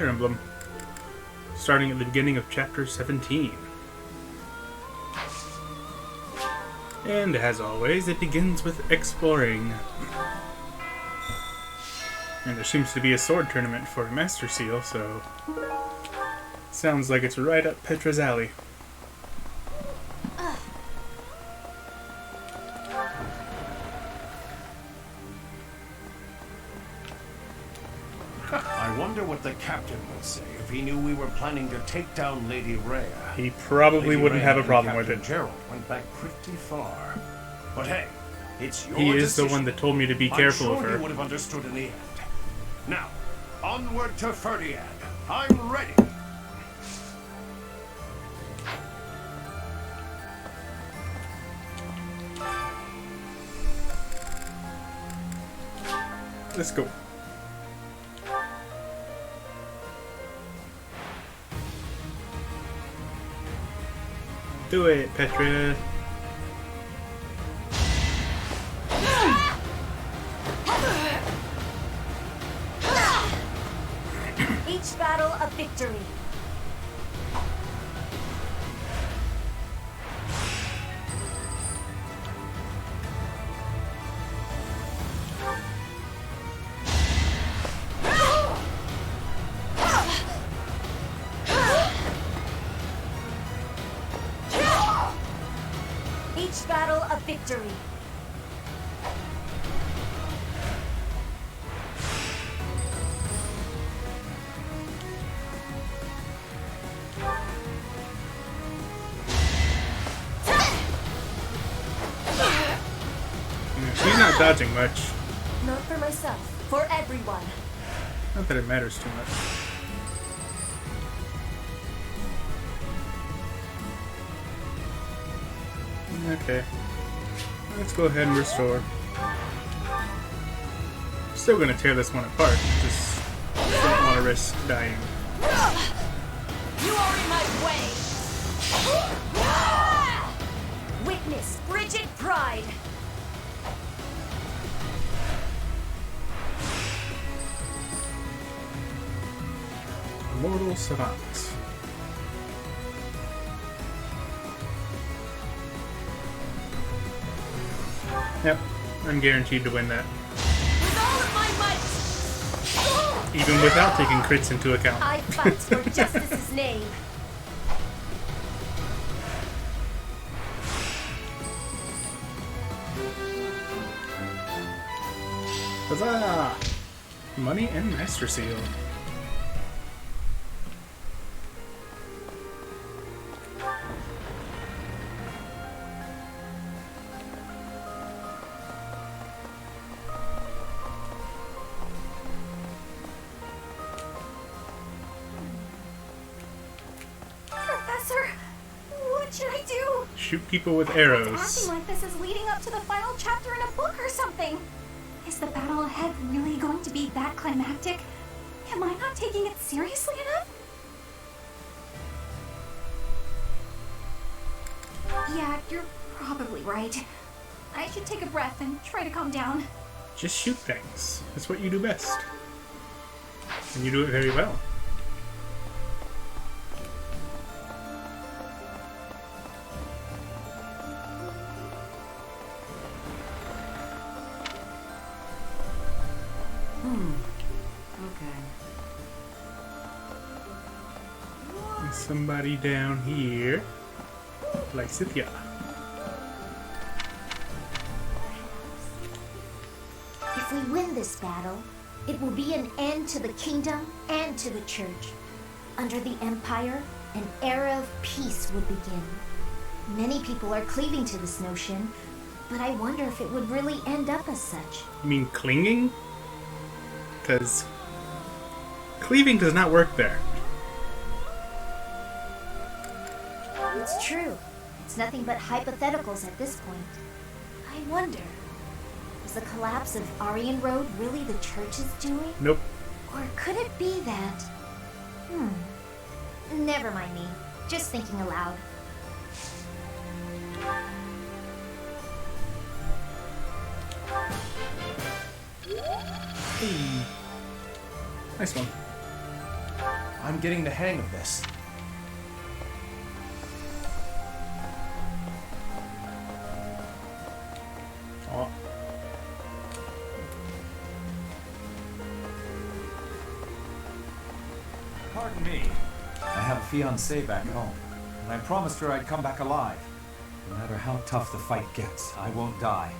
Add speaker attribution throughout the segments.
Speaker 1: Emblem, starting at the beginning of chapter 17. And as always, it begins with exploring. And there seems to be a sword tournament for a Master Seal, so sounds like it's right up Petra's alley.
Speaker 2: I wonder what the captain would say if he knew we were planning to take down Lady Rhea.
Speaker 1: He probably wouldn't have a problem with it.
Speaker 2: Gerald went back pretty far. But hey, it's your
Speaker 1: He is
Speaker 2: decision.
Speaker 1: the one that told me to be careful
Speaker 2: I'm
Speaker 1: of
Speaker 2: sure
Speaker 1: her.
Speaker 2: he would have understood in the end. Now, onward to Ferdinand. I'm ready.
Speaker 1: Let's go. Do it, Petra.
Speaker 3: Each battle a victory. Each battle a victory.
Speaker 1: She's not dodging much.
Speaker 3: Not for myself, for everyone.
Speaker 1: Not that it matters too much. Okay. Let's go ahead and restore. Still gonna tear this one apart. Just don't want to risk dying.
Speaker 3: You are in my way. Witness frigid pride.
Speaker 1: Mortal Savant. Yep, I'm guaranteed to win that.
Speaker 3: With all of my might.
Speaker 1: Even without taking crits into account.
Speaker 3: I fight for justice's name.
Speaker 1: Huzzah! Money and Master Seal.
Speaker 3: Professor, what should I do?
Speaker 1: Shoot people with arrows.
Speaker 3: Acting like this is leading up to the final chapter in a book or something. Is the battle ahead really going to be that climactic? Am I not taking it seriously enough? Yeah, you're probably right. I should take a breath and try to calm down.
Speaker 1: Just shoot things. That's what you do best. And you do it very well.
Speaker 3: Okay.
Speaker 1: Somebody down here. Like Scythia.
Speaker 4: If we win this battle, it will be an end to the kingdom and to the church. Under the Empire, an era of peace would begin. Many people are cleaving to this notion, but I wonder if it would really end up as such.
Speaker 1: You mean clinging? Because cleaving does not work there.
Speaker 4: It's true. It's nothing but hypotheticals at this point. I wonder, is the collapse of Aryan Road really the church's doing?
Speaker 1: Nope.
Speaker 4: Or could it be that... Never mind me. Just thinking aloud.
Speaker 1: Nice one.
Speaker 5: I'm getting the hang of this.
Speaker 1: Oh,
Speaker 6: Pardon me. I have a fiancée back home, and I promised her I'd come back alive. No matter how tough the fight gets, I won't die.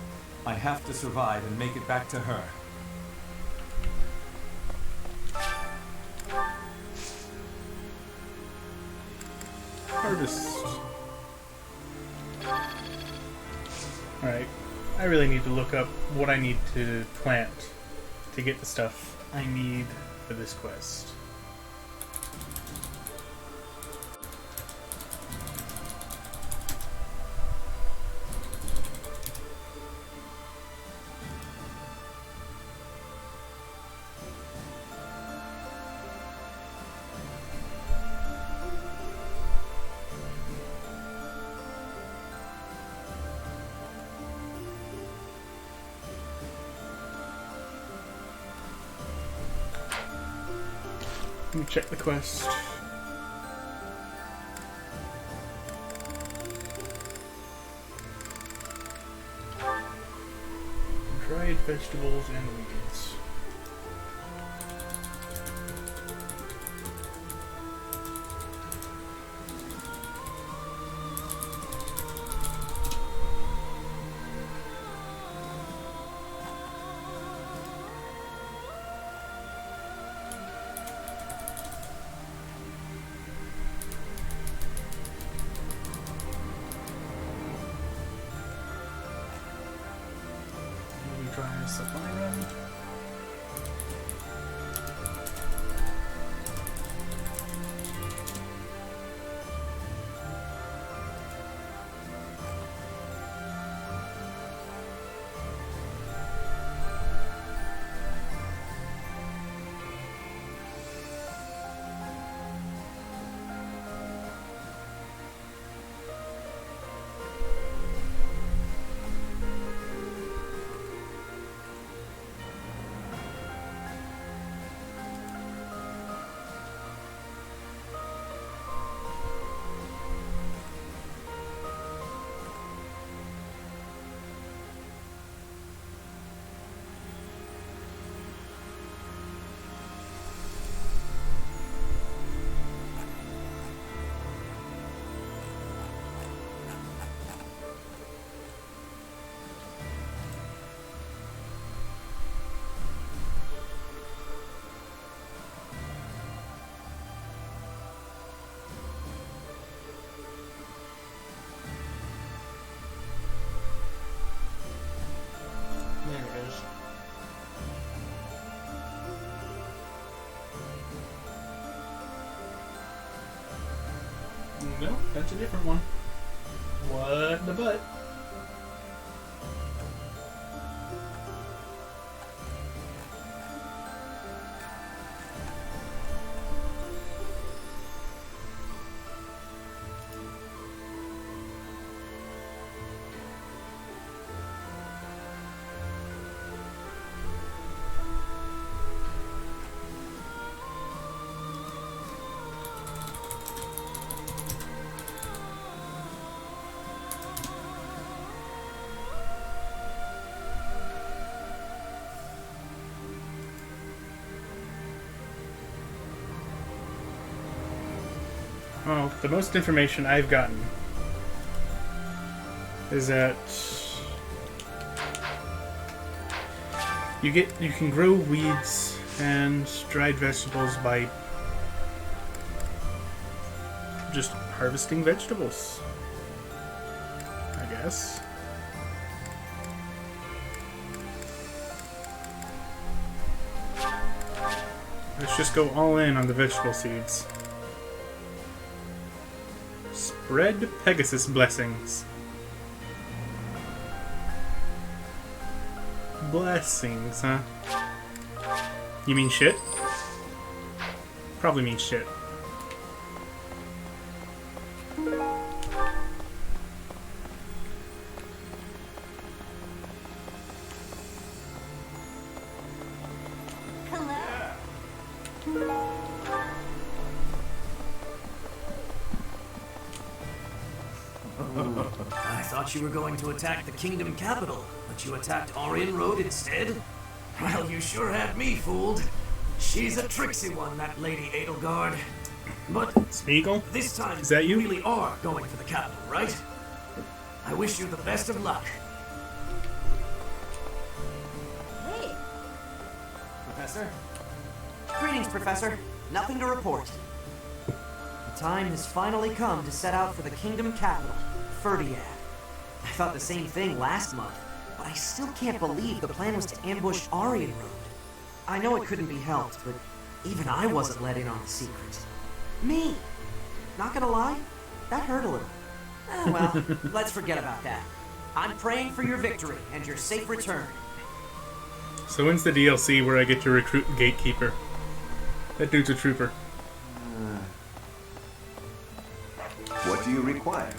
Speaker 6: I have to survive and make it back to her.
Speaker 1: harvest. Alright, I really need to look up what I need to plant to get the stuff I need for this quest. Let me check the quest. Dried vegetables and weeds. Try a supply run. There it is. No, that's a different one. What the butt? Well, the most information I've gotten is that you can grow weeds and dried vegetables by just harvesting vegetables, I guess. Let's just go all in on the vegetable seeds. Spread Pegasus blessings. Blessings, huh? You mean shit? Probably means shit.
Speaker 3: Hello?
Speaker 5: I thought you were going to attack the kingdom capital, but you attacked Orion Road instead? Well, you sure had me fooled. She's a tricksy one, that Lady Edelgard. But
Speaker 1: Smeagol?
Speaker 5: this time,
Speaker 1: Is that you?
Speaker 5: really are going for the capital, right? I wish you the best of luck.
Speaker 7: Hey,
Speaker 6: Professor?
Speaker 7: greetings, Professor. Nothing to report. The time has finally come to set out for the kingdom capital, Ferdiad. I thought the same thing last month, but I still can't believe the plan was to ambush Arian Road. I know it couldn't be helped, but even I wasn't let in on the secret. Me! Not gonna lie, that hurt a little. Well, let's forget about that. I'm praying for your victory and your safe return.
Speaker 1: So when's the DLC where I get to recruit the Gatekeeper? That dude's a trooper.
Speaker 2: What do you require?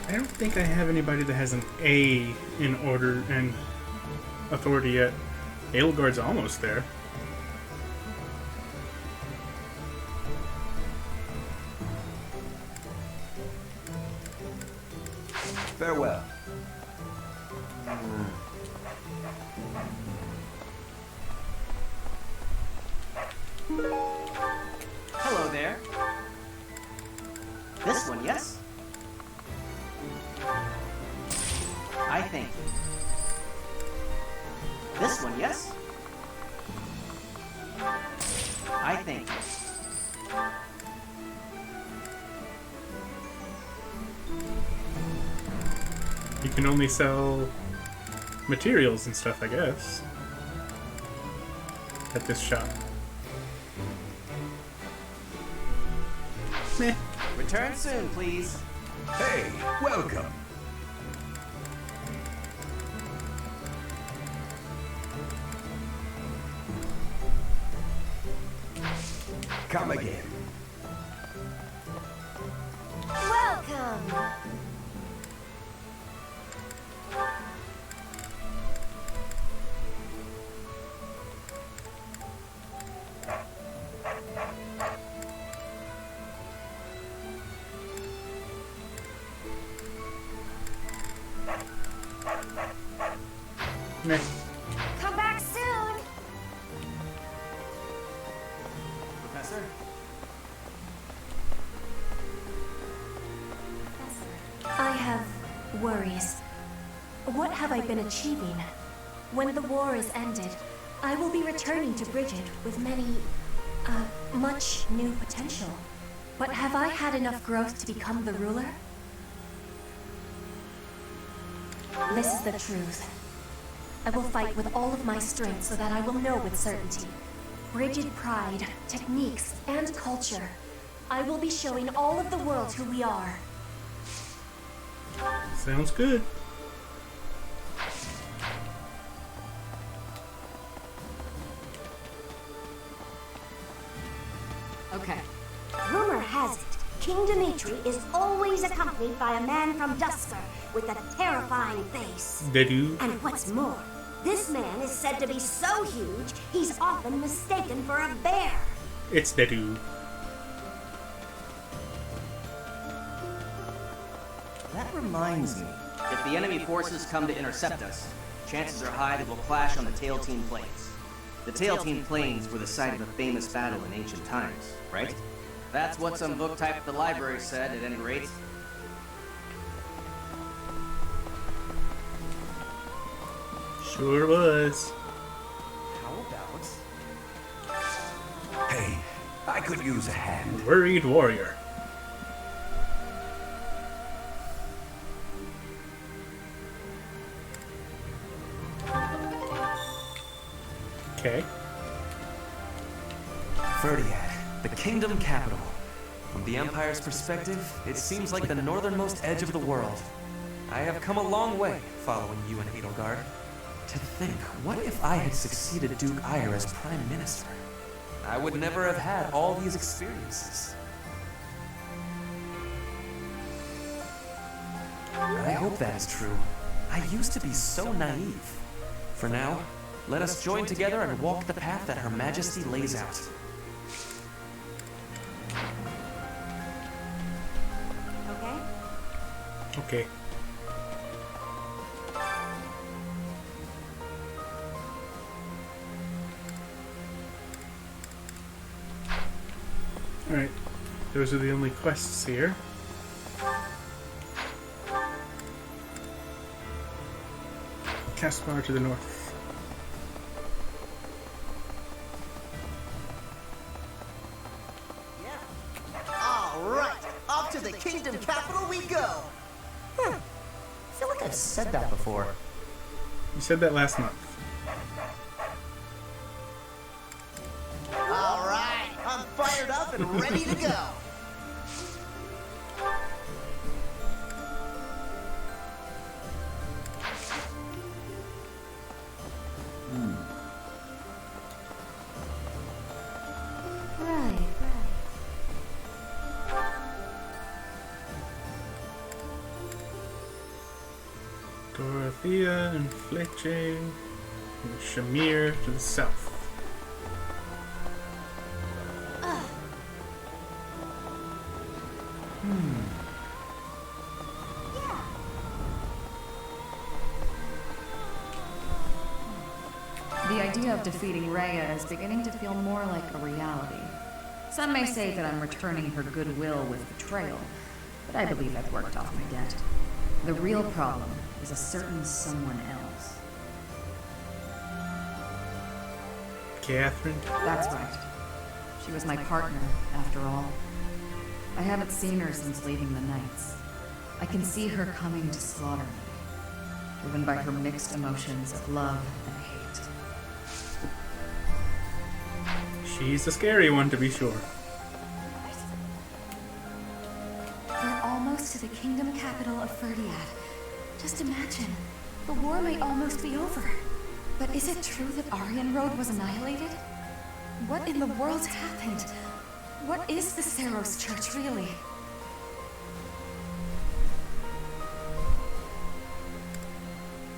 Speaker 1: I don't think I have anybody that has an A in order and authority yet. Edelgard's almost there.
Speaker 2: Farewell.
Speaker 7: Hello there. This one, yes? I thank you. This one, yes? I thank you.
Speaker 1: You can only sell materials and stuff, I guess, at this shop. Meh.
Speaker 7: Return soon, please.
Speaker 2: Hey, welcome. Come again.
Speaker 4: Welcome!
Speaker 1: Meh.
Speaker 4: Come back soon!
Speaker 7: Professor?
Speaker 8: I have worries. What have I been achieving? When the war is ended, I will be returning to Brigid with much new potential. But have I had enough growth to become the ruler? This is the truth. I will fight with all of my strength so that I will know with certainty. Brigid pride, techniques, and culture. I will be showing all of the world who we are.
Speaker 1: Sounds good.
Speaker 4: Okay. Rumor has it, King Dimitri is always accompanied by a man from Dusker with a terrifying face.
Speaker 1: They do.
Speaker 4: And what's more, this man is said to be so huge, he's often mistaken for a bear.
Speaker 1: It's they do.
Speaker 9: That reminds me. If the enemy forces come to intercept us, chances are high that we'll clash on the Tailtean Plains. The Tailtean Plains were the site of a famous battle in ancient times, right? That's what some book type at the library said, at any rate.
Speaker 1: Sure was.
Speaker 9: How about...
Speaker 2: Hey, I could use a hand.
Speaker 1: Worried warrior. Okay.
Speaker 10: Ferdiad, the kingdom capital. From the Empire's perspective, it seems like the northernmost edge of the world. I have come a long way following you and Edelgard. To think, what if I had succeeded Duke Ire as Prime Minister? I would never have had all these experiences. I hope that is true. I used to be so naive. For now, let us join together and walk the path that Her Majesty lays out.
Speaker 3: Okay?
Speaker 1: Okay. Alright. Those are the only quests here. Castmar to the north.
Speaker 11: All right, off to the kingdom capital we go. I feel like I've said that before.
Speaker 1: You said that last month.
Speaker 11: All right, I'm fired up and ready to go.
Speaker 3: Right.
Speaker 1: Dorothea and Fletcher and Shamir to the south.
Speaker 12: The idea of defeating Rhea is beginning to feel more like a reality. Some may say that I'm returning her goodwill with betrayal, but I believe I've worked off my debt. The real problem is a certain someone else.
Speaker 1: Catherine?
Speaker 12: That's right. She was my partner, after all. I haven't seen her since leaving the Knights. I can see her coming to slaughter me, driven by her mixed emotions of love and hate.
Speaker 1: She's a scary one, to be sure.
Speaker 8: We're almost to the kingdom capital of Ferdiad. Just imagine, the war might almost be over. But is it true that Aryan Road was annihilated? What in the world happened? What is the Saros Church, really?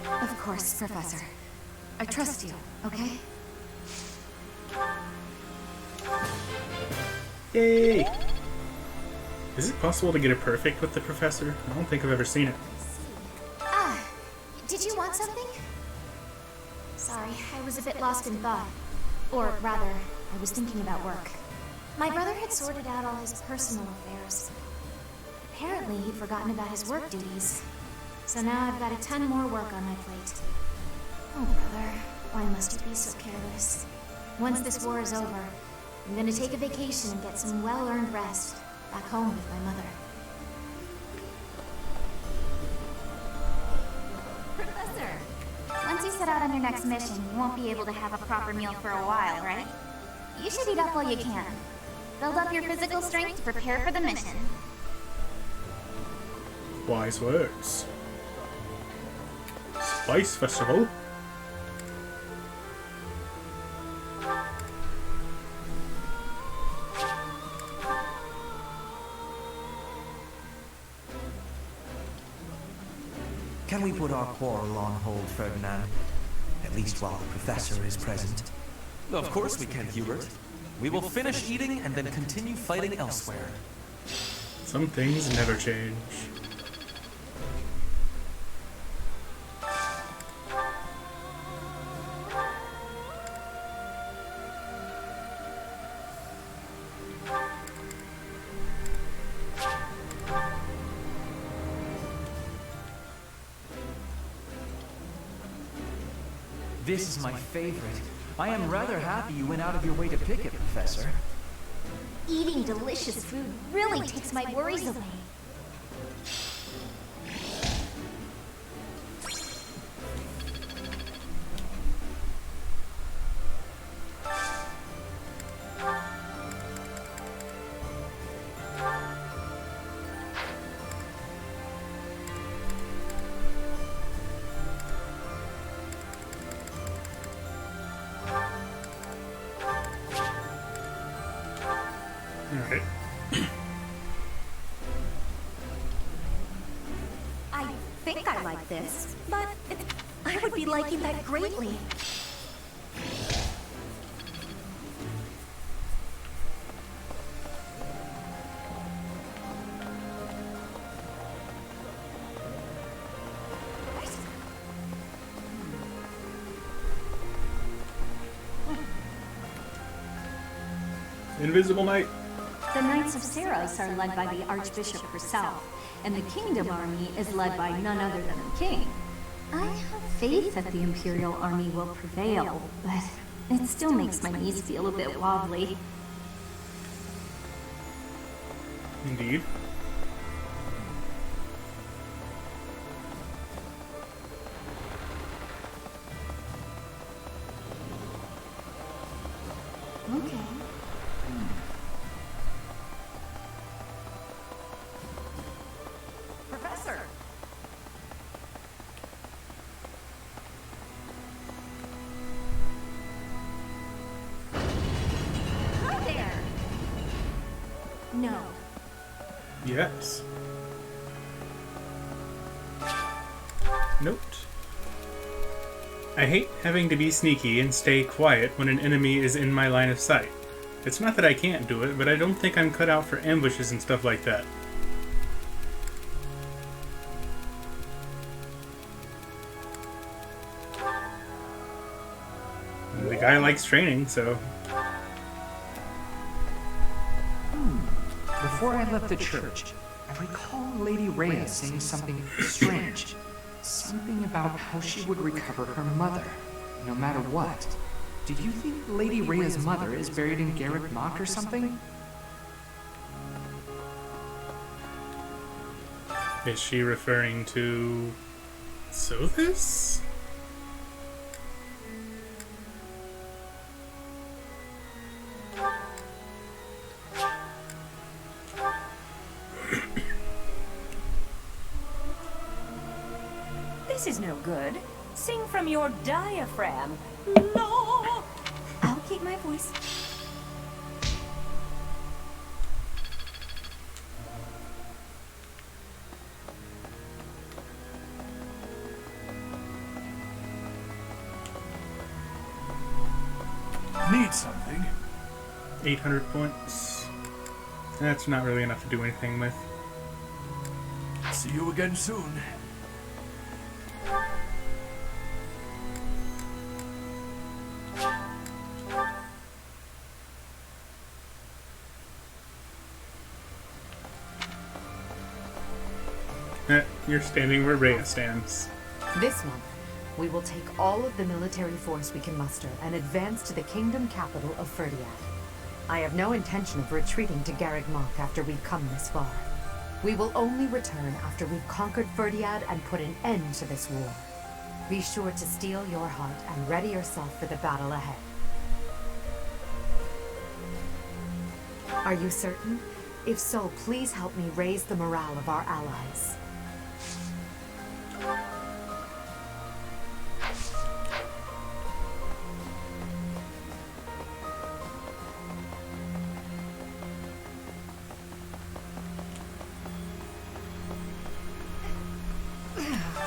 Speaker 8: Of course, Professor. I trust you, okay?
Speaker 1: Yay! Is it possible to get it perfect with the professor? I don't think I've ever seen it.
Speaker 4: Did you want something? Sorry, I was a bit lost in thought. Or rather, I was thinking about work. My brother had sorted out all his personal affairs. Apparently, he'd forgotten about his work duties. So now I've got a ton more work on my plate. Oh, brother, why must you be so careless? Once this war is over, I'm gonna take a vacation and get some well-earned rest back home with my mother.
Speaker 3: Professor, once you set out on your next mission, you won't be able to have a proper meal for a while, right? You should eat up while you can. Build up your physical strength to prepare for the mission.
Speaker 1: Wise words. Spice Festival?
Speaker 5: Can we put our quarrel on hold, Ferdinand? At least while the professor is present.
Speaker 10: Of course we can, Hubert. We will finish eating and then continue fighting elsewhere.
Speaker 1: Some things never change.
Speaker 6: This is my favorite. I am rather happy you went out of your way to pick it, Professor.
Speaker 4: Eating delicious food really takes my worries away.
Speaker 8: think I like this, but I would be liking that greatly.
Speaker 1: Invisible Knight.
Speaker 13: The Knights of Saros are led by the Archbishop herself, and the Kingdom Army is led by none other than the King. I have faith that the Imperial Army will prevail, but it still makes my knees feel a bit wobbly.
Speaker 1: Indeed.
Speaker 13: Okay.
Speaker 7: Professor!
Speaker 13: Hi there! No.
Speaker 1: Yes. Note. I hate having to be sneaky and stay quiet when an enemy is in my line of sight. It's not that I can't do it, but I don't think I'm cut out for ambushes and stuff like that. The guy likes training, so...
Speaker 14: Before I left the church, I recall Lady Rhea saying something strange. Something about how she would recover her mother, no matter what. Do you think Lady Rhea's mother is buried in Garreg Mach or something?
Speaker 1: Is she referring to... Sothis?
Speaker 15: This is no good. Sing from your diaphragm. No!
Speaker 13: I'll keep my voice.
Speaker 2: Need something?
Speaker 1: 800 points. That's not really enough to do anything with.
Speaker 2: See you again soon.
Speaker 1: You're standing where Rhea stands.
Speaker 16: This month, we will take all of the military force we can muster and advance to the kingdom capital of Ferdiad. I have no intention of retreating to Garreg Mach after we've come this far. We will only return after we've conquered Ferdiad and put an end to this war. Be sure to steel your heart and ready yourself for the battle ahead. Are you certain? If so, please help me raise the morale of our allies.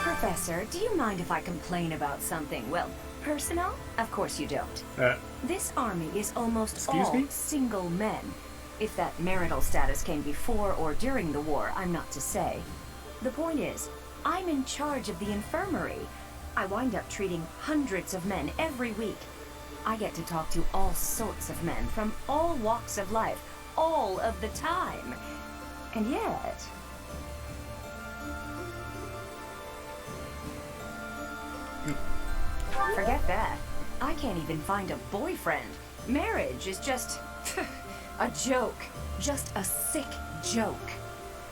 Speaker 15: Professor, do you mind if I complain about something? Well, personal? Of course you don't. This army is almost all single men. If that marital status came before or during the war, I'm not to say. The point is, I'm in charge of the infirmary. I wind up treating hundreds of men every week. I get to talk to all sorts of men from all walks of life, all of the time. And yet... Forget that. I can't even find a boyfriend. Marriage is just... a joke. Just a sick joke.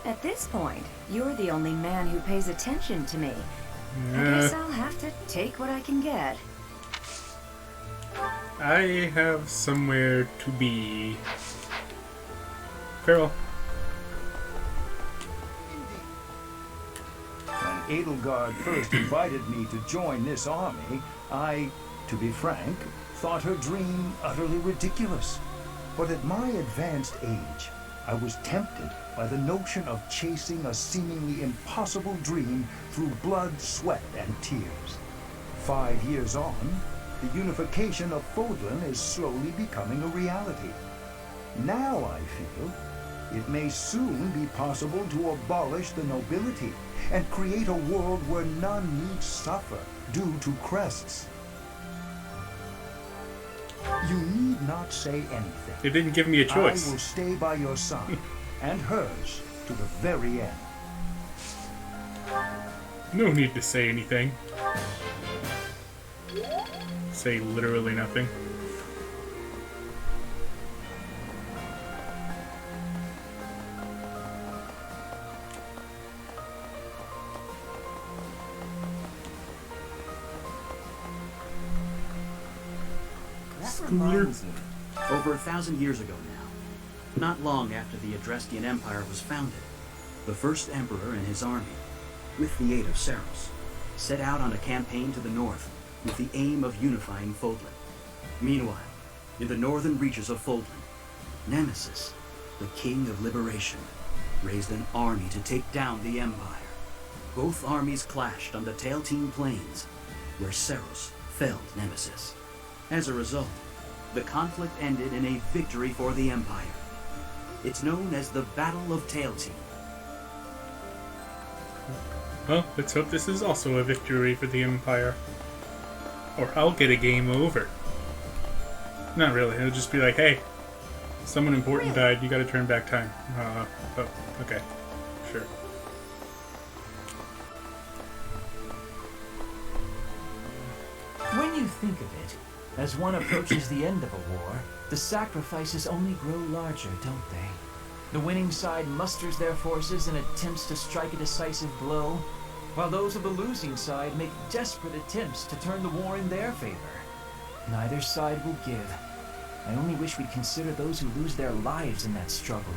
Speaker 15: At this point, you're the only man who pays attention to me. I guess I'll have to take what I can get.
Speaker 1: I have somewhere to be. Farewell.
Speaker 17: When Edelgard first invited me to join this army, I, to be frank, thought her dream utterly ridiculous. But at my advanced age, I was tempted by the notion of chasing a seemingly impossible dream through blood, sweat, and tears. 5 years on, the unification of Fodlan is slowly becoming a reality. Now I feel it may soon be possible to abolish the nobility and create a world where none need suffer due to crests. You need not say anything.
Speaker 1: They didn't give me a choice.
Speaker 17: I will stay by your side and hers to the very end.
Speaker 1: No need to say anything. Say literally nothing.
Speaker 18: That reminds me. Over 1,000 years ago now, not long after the Adrestian Empire was founded, the first emperor and his army, with the aid of Saros, set out on a campaign to the north with the aim of unifying Fodlan. Meanwhile, in the northern reaches of Fodlan, Nemesis, the king of liberation, raised an army to take down the Empire. Both armies clashed on the Tailtean Plains, where Saros felled Nemesis. As a result, the conflict ended in a victory for the Empire. It's known as the Battle of Tailtean.
Speaker 1: Well, let's hope this is also a victory for the Empire. Or I'll get a game over. Not really, it'll just be like, hey, someone important died, you gotta turn back time. Oh, okay. Sure.
Speaker 19: When you think of it, as one approaches the end of a war, the sacrifices only grow larger, don't they? The winning side musters their forces and attempts to strike a decisive blow, while those of the losing side make desperate attempts to turn the war in their favor. Neither side will give. I only wish we'd consider those who lose their lives in that struggle.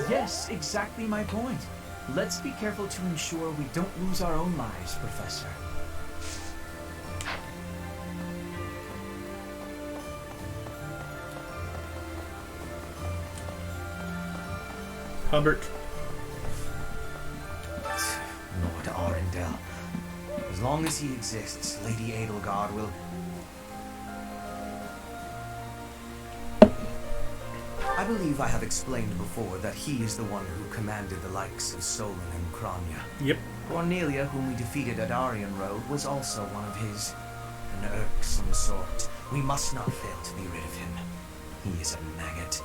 Speaker 19: Yes, exactly my point. Let's be careful to ensure we don't lose our own lives, Professor.
Speaker 1: Hubbard.
Speaker 5: Lord Arundel. As long as he exists, Lady Edelgard will... I believe I have explained before that he is the one who commanded the likes of Solon and Crania.
Speaker 1: Yep.
Speaker 5: Cornelia, whom we defeated at Aryan Road, was also one of his. An irksome sort. We must not fail to be rid of him. He is a maggot,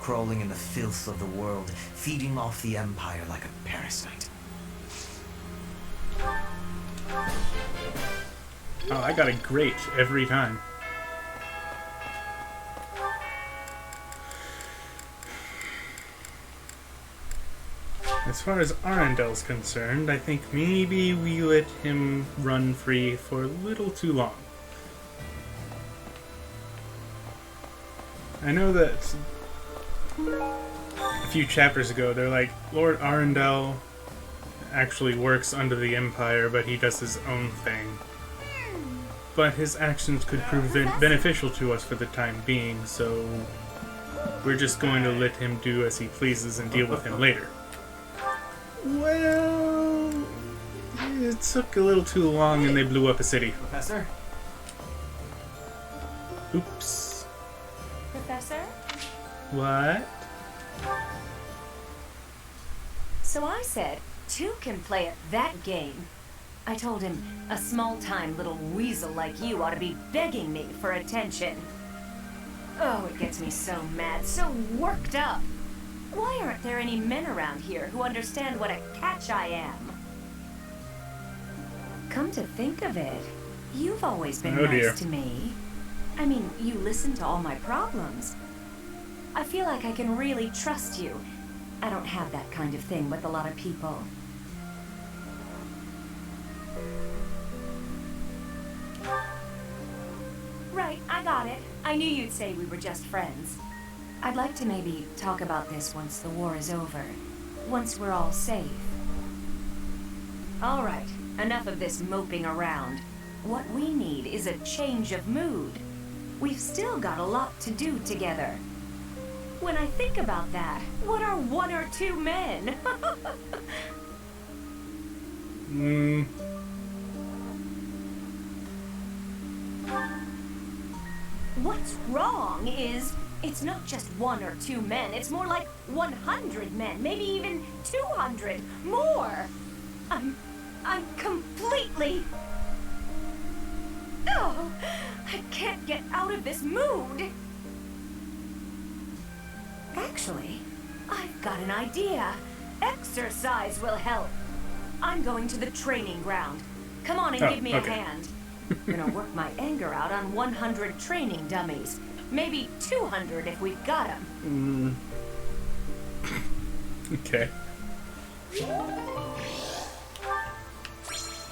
Speaker 5: crawling in the filth of the world, feeding off the Empire like a parasite.
Speaker 1: Oh, I got a great every time. As far as Arundel's concerned, I think maybe we let him run free for a little too long. I know that a few chapters ago, they're like, Lord Arundel actually works under the Empire, but he does his own thing. But his actions could prove beneficial to us for the time being, so we're just going to let him do as he pleases and deal with him later. Well, it took a little too long and they blew up a city.
Speaker 19: Professor?
Speaker 1: Oops.
Speaker 15: Professor?
Speaker 1: What?
Speaker 15: So I said, two can play at that game. I told him a small-time little weasel like you ought to be begging me for attention. Oh, it gets me so mad, so worked up. Why aren't there any men around here who understand what a catch I am? Come to think of it, you've always been nice to me. I mean, you listen to all my problems. I feel like I can really trust you. I don't have that kind of thing with a lot of people. Right, I got it. I knew you'd say we were just friends. I'd like to maybe talk about this once the war is over. Once we're all safe. All right, enough of this moping around. What we need is a change of mood. we've still got a lot to do together. When I think about that, what are 1 or 2 men? What's wrong is, it's not just 1 or 2 men, it's more like 100 men, maybe even 200, more. I'm completely... Oh, I can't get out of this mood. Actually, I've got an idea. Exercise will help. I'm going to the training ground. Come on and give me a hand. I'm gonna work my anger out on 100 training dummies. Maybe 200 if we've got them.
Speaker 1: Okay.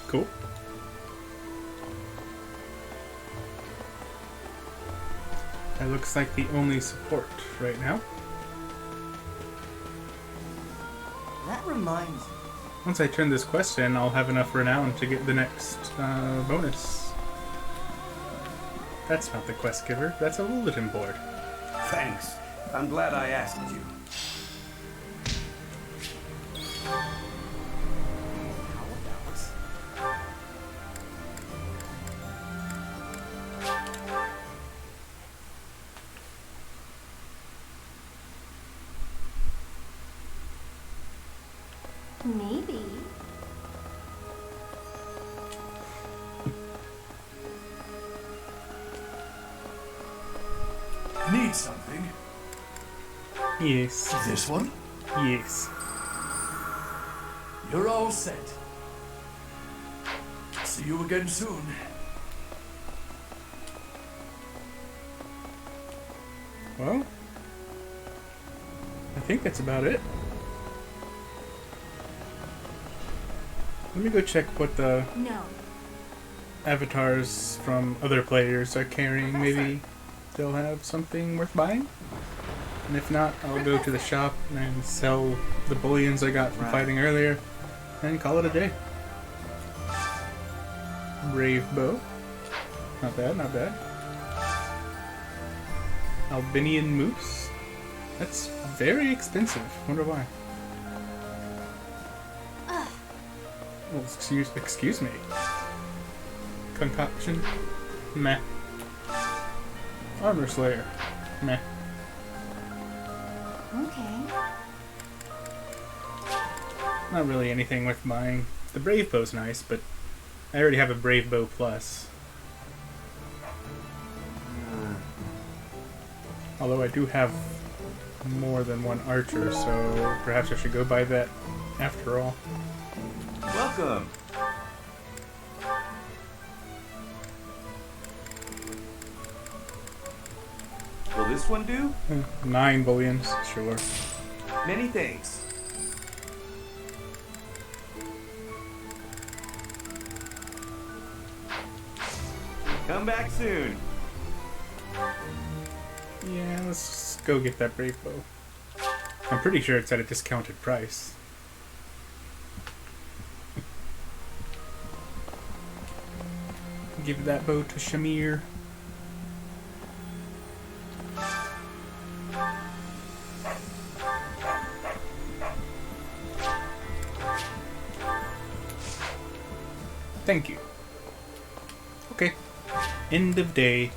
Speaker 1: Cool. That looks like the only support right now.
Speaker 11: That reminds me.
Speaker 1: Once I turn this quest in, I'll have enough renown to get the next bonus. That's not the quest giver, that's a bulletin board.
Speaker 2: Thanks. I'm glad I asked you.
Speaker 3: Maybe.
Speaker 2: Need something?
Speaker 1: Yes.
Speaker 2: This one?
Speaker 1: Yes.
Speaker 2: You're all set. See you again soon.
Speaker 1: Well, I think that's about it. Let me go check what the avatars from other players are carrying. Maybe they'll have something worth buying? And if not, I'll go to the shop and sell the bullions I got from fighting earlier and call it a day. Brave bow. Not bad, not bad. Albinian moose? That's very expensive. Wonder why. Well, excuse me. Concoction? Meh. Armor Slayer? Meh.
Speaker 3: Okay.
Speaker 1: Not really anything worth buying. The Brave Bow's nice, but I already have a Brave Bow Plus. Although I do have more than one archer, so perhaps I should go buy that after all.
Speaker 6: Welcome. Will this one do?
Speaker 1: 9 bullions, sure.
Speaker 6: Many thanks. Come back soon.
Speaker 1: Yeah, let's just go get that Brave Bow. I'm pretty sure it's at a discounted price. Give that bow to Shamir. Thank you. Okay. End of day.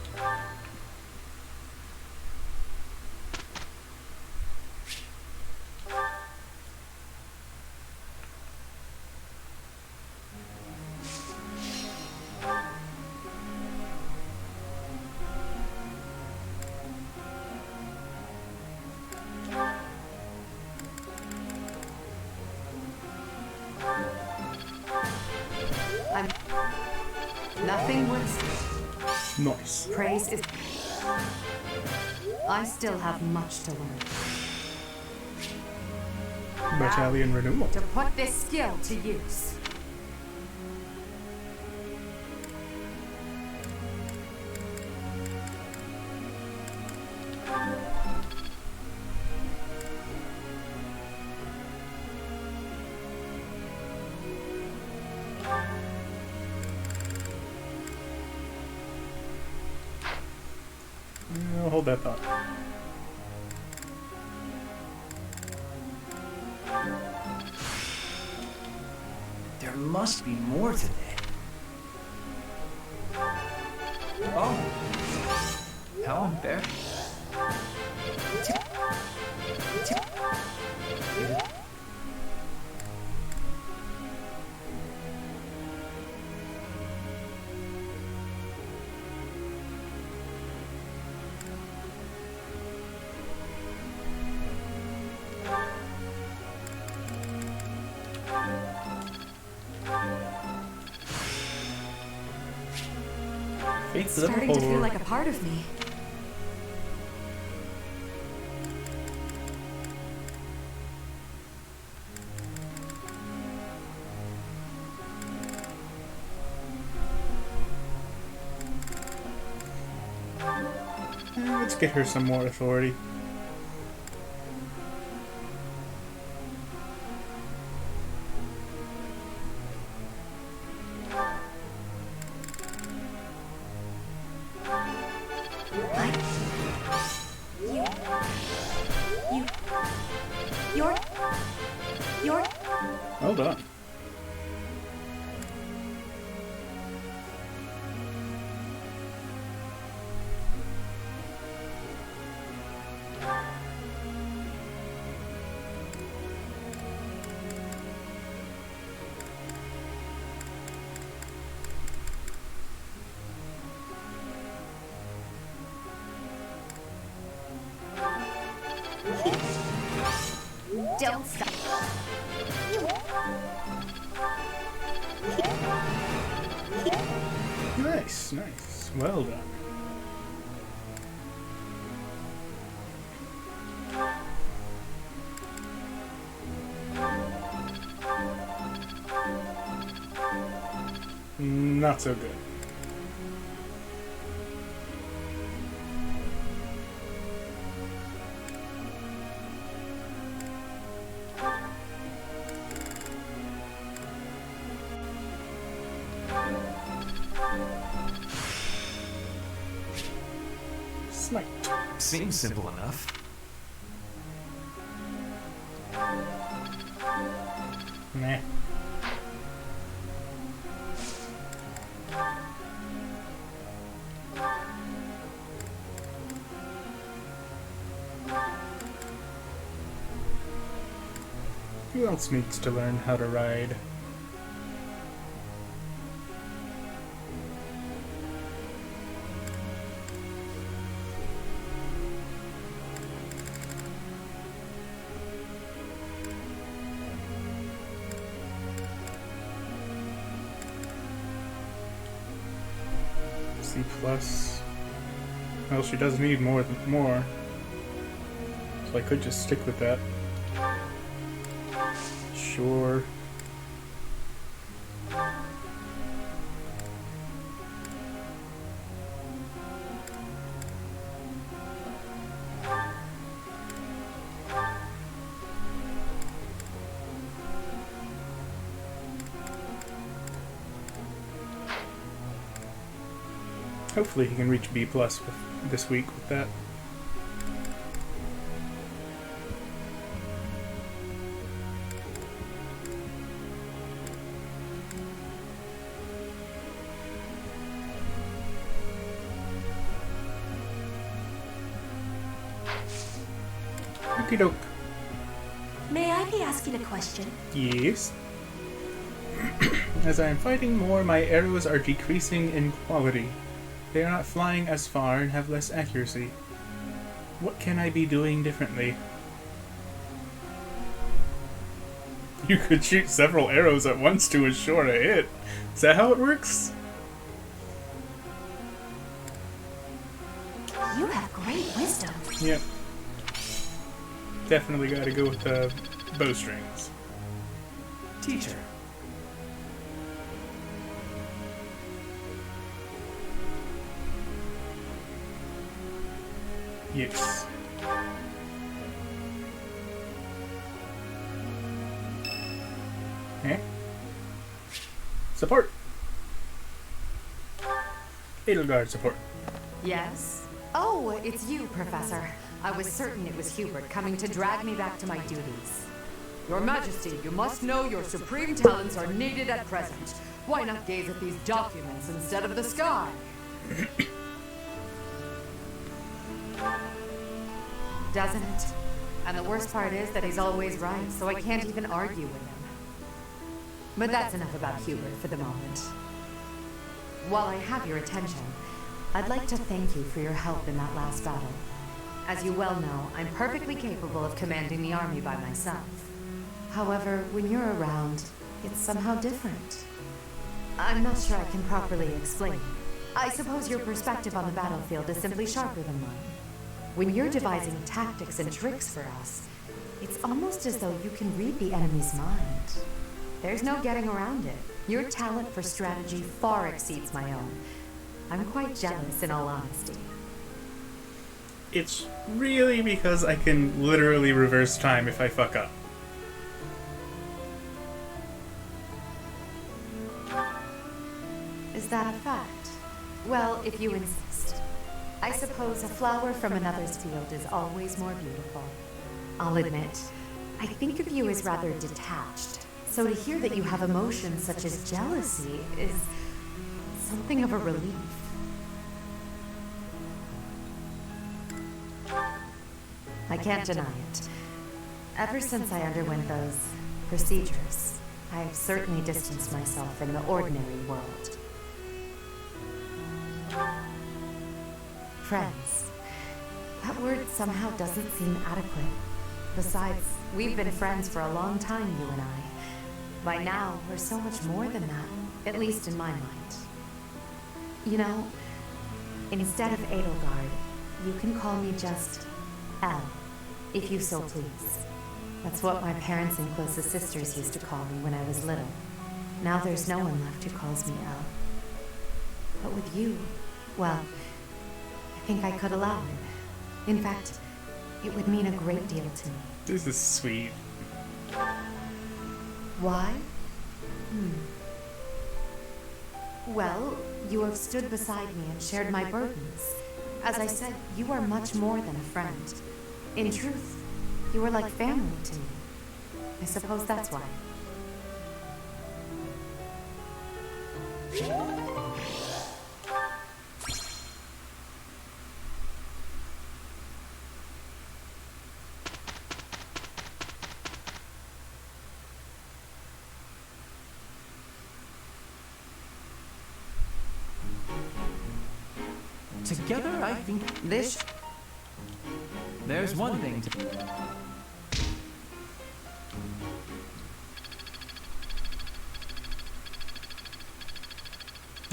Speaker 16: Nothing was...
Speaker 1: Nice.
Speaker 16: Praise is... I still have much to learn.
Speaker 1: Battalion renewal.
Speaker 16: To put this skill to use.
Speaker 1: Hold that thought.
Speaker 19: There must be more to that. Oh. How embarrassing.
Speaker 8: It's starting to feel like a part of me.
Speaker 1: Let's get her some more authority. Well done.
Speaker 3: Don't stop.
Speaker 1: Nice, nice. Well done. Not so good. Smite.
Speaker 6: Seems simple enough.
Speaker 1: Nah. Who else needs to learn how to ride? C+. Well, she does need more. So I could just stick with that. Sure. Hopefully he can reach B+ this week with that. Okie doke.
Speaker 8: May I be asking a question?
Speaker 1: Yes. As I am fighting more, my arrows are decreasing in quality. They are not flying as far and have less accuracy. What can I be doing differently? You could shoot several arrows at once to assure a hit. Is that how it works?
Speaker 8: You have great wisdom.
Speaker 1: Yep. Definitely gotta go with the bowstrings.
Speaker 19: Teacher.
Speaker 1: Yes. Eh? Support! Edelgard support.
Speaker 12: Yes?
Speaker 16: Oh, it's you, Professor. I was certain it was Hubert coming to drag me back to my duties. Your Majesty, you must know your supreme talents are needed at present. Why not gaze at these documents instead of the sky? Doesn't it? And the worst part is that he's always right, so I can't even argue with him. But that's enough about Hubert for the moment. While I have your attention, I'd like to thank you for your help in that last battle. As you well know, I'm perfectly capable of commanding the army by myself. However, when you're around, it's somehow different. I'm not sure I can properly explain. I suppose your perspective on the battlefield is simply sharper than mine. When you're devising tactics and tricks for us, it's almost as though you can read the enemy's mind. There's no getting around it. Your talent for strategy far exceeds my own. I'm quite jealous, in all honesty.
Speaker 1: It's really because I can literally reverse time if I fuck up.
Speaker 16: Is that a fact? Well, if you insist. I suppose a flower from another's field is always more beautiful. I'll admit, I think of you as rather detached. So to hear that you have emotions such as jealousy is something of a relief. I can't deny it. Ever since I underwent those procedures, I have certainly distanced myself from the ordinary world. Friends. That word somehow doesn't seem adequate. Besides, we've been friends for a long time, you and I. By now, we're so much more than that, at least in my mind. You know, instead of Edelgard, you can call me just Elle, if you so please. That's what my parents and closest sisters used to call me when I was little. Now there's no one left who calls me Elle. But with you, well, I think I could allow it. In fact, it would mean a great deal to me.
Speaker 1: This is sweet.
Speaker 16: Why? Well, you have stood beside me and shared my burdens. As I said, you are much more than a friend. In truth, you are like family to me. I suppose that's why.
Speaker 19: Together, I think
Speaker 16: this...
Speaker 19: There's one thing to...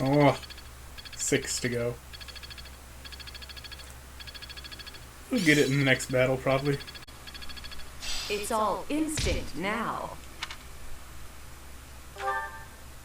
Speaker 1: Oh, 6 to go. We'll get it in the next battle, probably.
Speaker 15: It's all instinct now.